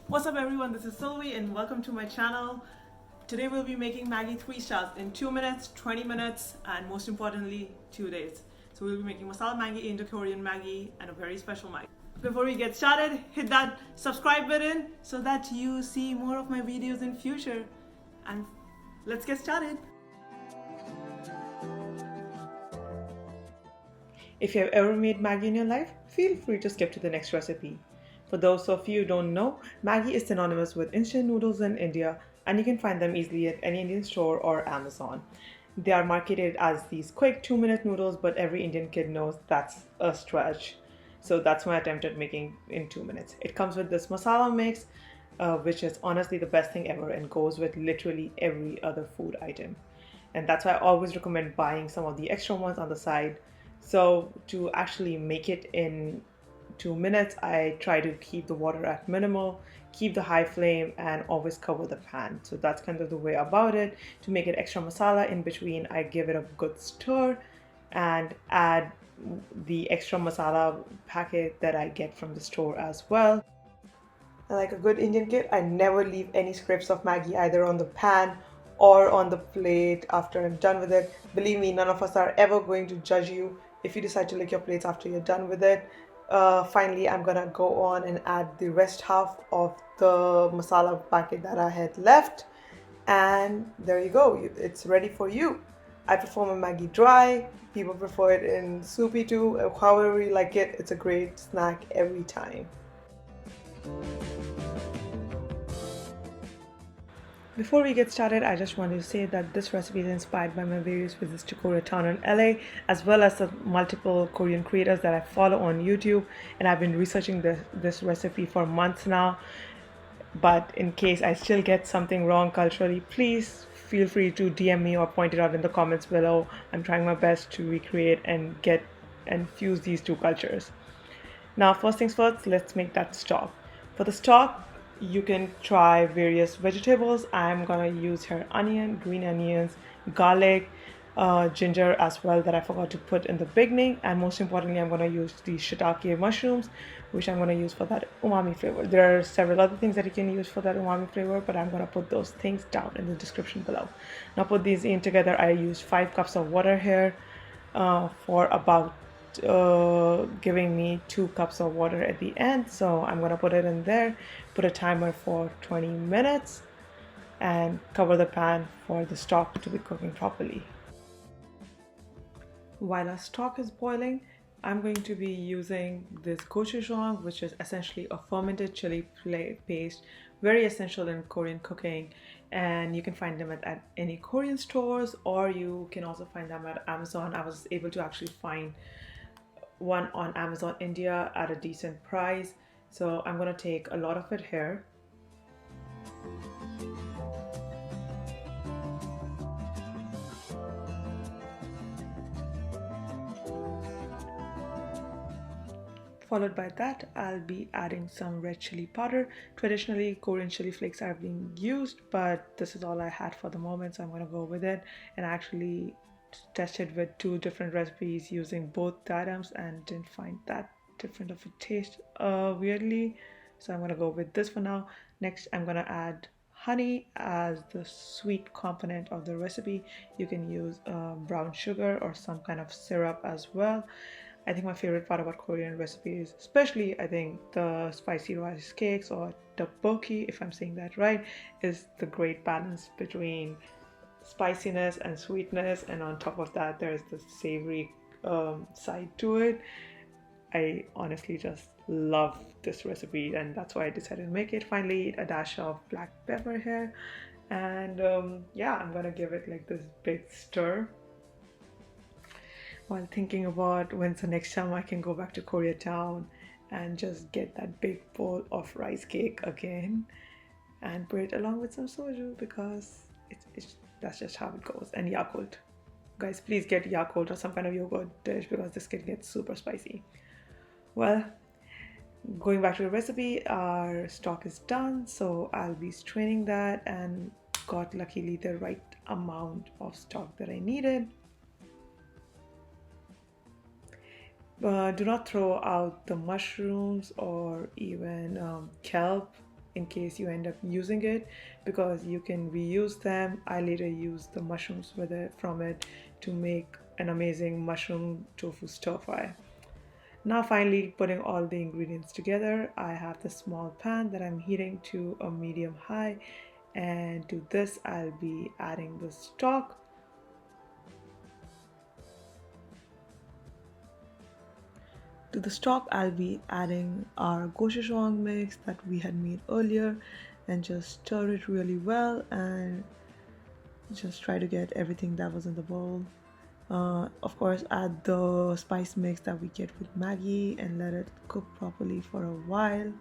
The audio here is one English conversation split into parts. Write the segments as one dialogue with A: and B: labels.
A: What's up everyone, this is Silvi and welcome to my channel. Today we'll be making Maggi 3 stars in 2 minutes, 20 minutes and most importantly 2 days. So we'll be making Masala Maggi, indo-korean Maggi and a very special Maggi. Before we get started, hit that subscribe button so that you see more of my videos in future. And let's get started. If you have ever made Maggi in your life, feel free to skip to the next recipe. For those of you who don't know, Maggi is synonymous with instant noodles in India and you can find them easily at any Indian store or Amazon. They are marketed as these quick 2-minute noodles, but every Indian kid knows that's a stretch. So that's my attempt at making in 2 minutes. It comes with this masala mix, which is honestly the best thing ever and goes with literally every other food item. And that's why I always recommend buying some of the extra ones on the side. So to actually make it in 2 minutes, I try to keep the water at minimal, keep the high flame and always cover the pan. So that's kind of the way about it. To make it extra masala in between, I give it a good stir and add the extra masala packet that I get from the store as well. And like a good Indian kid, I never leave any scraps of Maggi either on the pan or on the plate after I'm done with it. Believe me, none of us are ever going to judge you if you decide to lick your plates after you're done with it. Finally, I'm gonna go on and add the rest half of the masala packet that I had left. And there you go, it's ready for you. I prefer my Maggi dry. People prefer it in soupy too. However you like it, it's a great snack every time. Before we get started, I just wanted to say that this recipe is inspired by my various visits to Koreatown in LA, as well as the multiple Korean creators that I follow on YouTube. And I've been researching this recipe for months now. But in case I still get something wrong culturally, please feel free to DM me or point it out in the comments below. I'm trying my best to recreate and fuse these two cultures. Now, first things first, let's make that stock. For the stock, you can try various vegetables. I'm gonna use here onion, green onions, garlic, ginger as well that I forgot to put in the beginning, and most importantly I'm gonna use the shiitake mushrooms, which I'm gonna use for that umami flavor. There are several other things that you can use for that umami flavor, but I'm gonna put those things down in the description below. Now put these in together. I used 5 cups of water here for about giving me 2 cups of water at the end. So I'm gonna put it in there, put a timer for 20 minutes and cover the pan for the stock to be cooking properly. While our stock is boiling, I'm going to be using this gochujang, which is essentially a fermented chili paste, very essential in Korean cooking, and you can find them at any Korean stores, or you can also find them at Amazon. I was able to actually find one on Amazon India at a decent price, so I'm gonna take a lot of it here. Followed by that, I'll be adding some red chili powder. Traditionally, Korean chili flakes are being used, but this is all I had for the moment, so I'm gonna go with it. And actually tested with 2 different recipes using both items and didn't find that different of a taste weirdly, so I'm gonna go with this for now. Next, I'm gonna add honey as the sweet component of the recipe. You can use brown sugar or some kind of syrup as well. I think my favorite part about Korean recipes, especially I think the spicy rice cakes or tteokbokki, if I'm saying that right, is the great balance between spiciness and sweetness, and on top of that there is the savory side to it. I honestly just love this recipe and that's why I decided to make it. Finally, a dash of black pepper here, and yeah, I'm gonna give it like this big stir while thinking about when's the next time I can go back to Koreatown and just get that big bowl of rice cake again and put it along with some soju, because that's just how it goes. And Yakult, guys, please get Yakult or some kind of yogurt dish because this can get super spicy. Well, going back to the recipe, our stock is done, so I'll be straining that and got luckily the right amount of stock that I needed. Do not throw out the mushrooms or even kelp in case you end up using it, because you can reuse them. I later used the mushrooms with it from it to make an amazing mushroom tofu stir fry. Now finally putting all the ingredients together, I have the small pan that I'm heating to a medium high, and to this I'll be adding the stock. To the stock, I'll be adding our gochujang mix that we had made earlier, and just stir it really well and just try to get everything that was in the bowl. Of course, add the spice mix that we get with Maggi and let it cook properly for a while.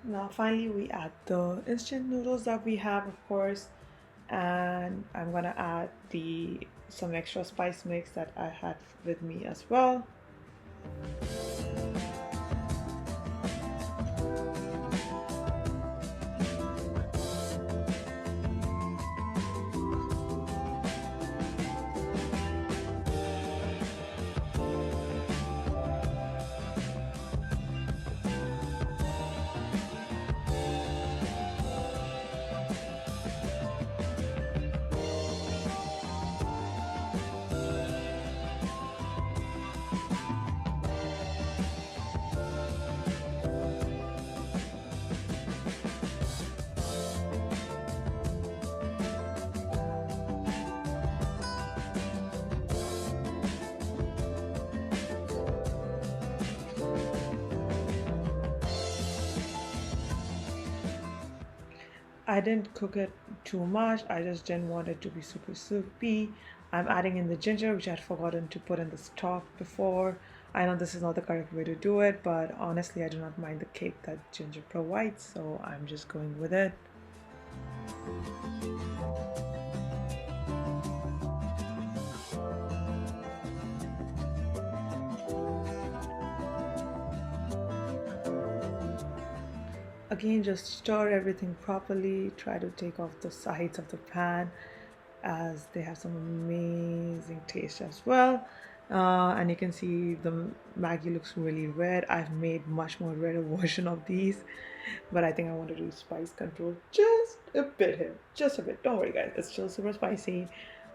A: Now finally we add the instant noodles that we have, of course, and I'm gonna add some extra spice mix that I had with me as well. I didn't cook it too much, I just didn't want it to be super soupy. I'm adding in the ginger, which I had forgotten to put in the stock before. I know this is not the correct way to do it, but honestly I do not mind the kick that ginger provides, so I'm just going with it. Again, just stir everything properly. Try to take off the sides of the pan, as they have some amazing taste as well. And you can see the Maggi looks really red. I've made much more redder version of these, but I think I want to do spice control just a bit here, just a bit. Don't worry guys, it's still super spicy.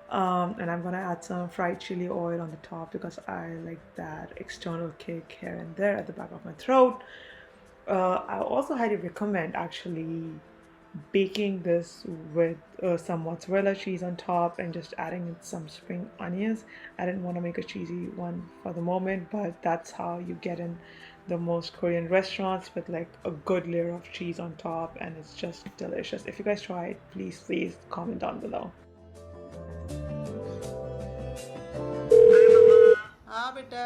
A: And I'm gonna add some fried chili oil on the top because I like that external kick here and there at the back of my throat. I also highly recommend actually baking this with some mozzarella cheese on top and just adding in some spring onions. I didn't want to make a cheesy one for the moment, but that's how you get in the most Korean restaurants, with like a good layer of cheese on top, and it's just delicious. If you guys try it, please comment down below.
B: हाँ बेटा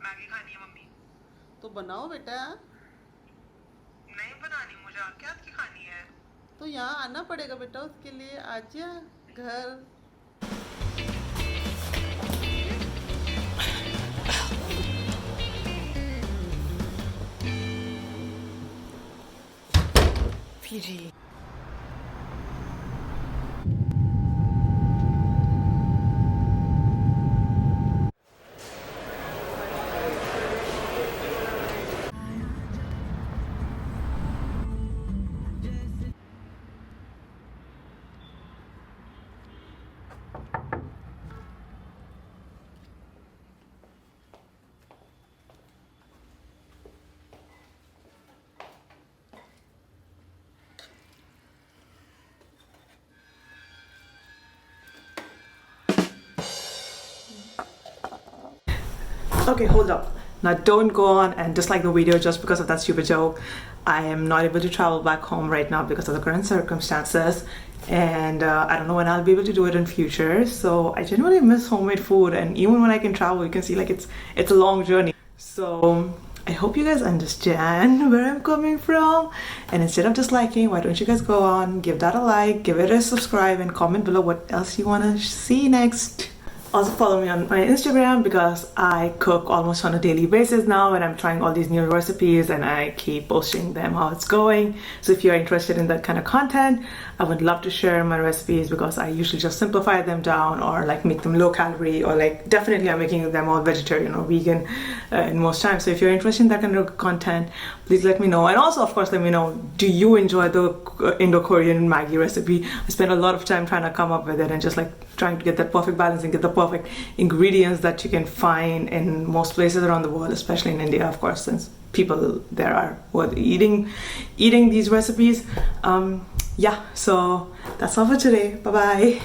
A: Maggi खानी है mummy?
B: तो बनाओ बेटा।
A: नहीं बनानी, मुझे आपके हाथ की खानी है।
B: तो यहाँ आना पड़ेगा बेटा, उसके लिए आजा घर।
A: PG. Okay, hold up. Now don't go on and dislike the video just because of that stupid joke. I am not able to travel back home right now because of the current circumstances, and I don't know when I'll be able to do it in future. So I genuinely miss homemade food, and even when I can travel, you can see like it's a long journey. So I hope you guys understand where I'm coming from, and instead of disliking, why don't you guys go on, give that a like, give it a subscribe, and comment below what else you want to see next. Also follow me on my Instagram because I cook almost on a daily basis now, and I'm trying all these new recipes and I keep posting them how it's going. So if you're interested in that kind of content, I would love to share my recipes because I usually just simplify them down or like make them low calorie, or like definitely I'm making them all vegetarian or vegan in most times. So if you're interested in that kind of content, please let me know. And also, of course, let me know, do you enjoy the Indo-Korean Maggi recipe? I spent a lot of time trying to come up with it and just like trying to get that perfect balance and get the perfect ingredients that you can find in most places around the world, especially in India, of course, since people there are worth eating these recipes. Yeah, so that's all for today. Bye bye.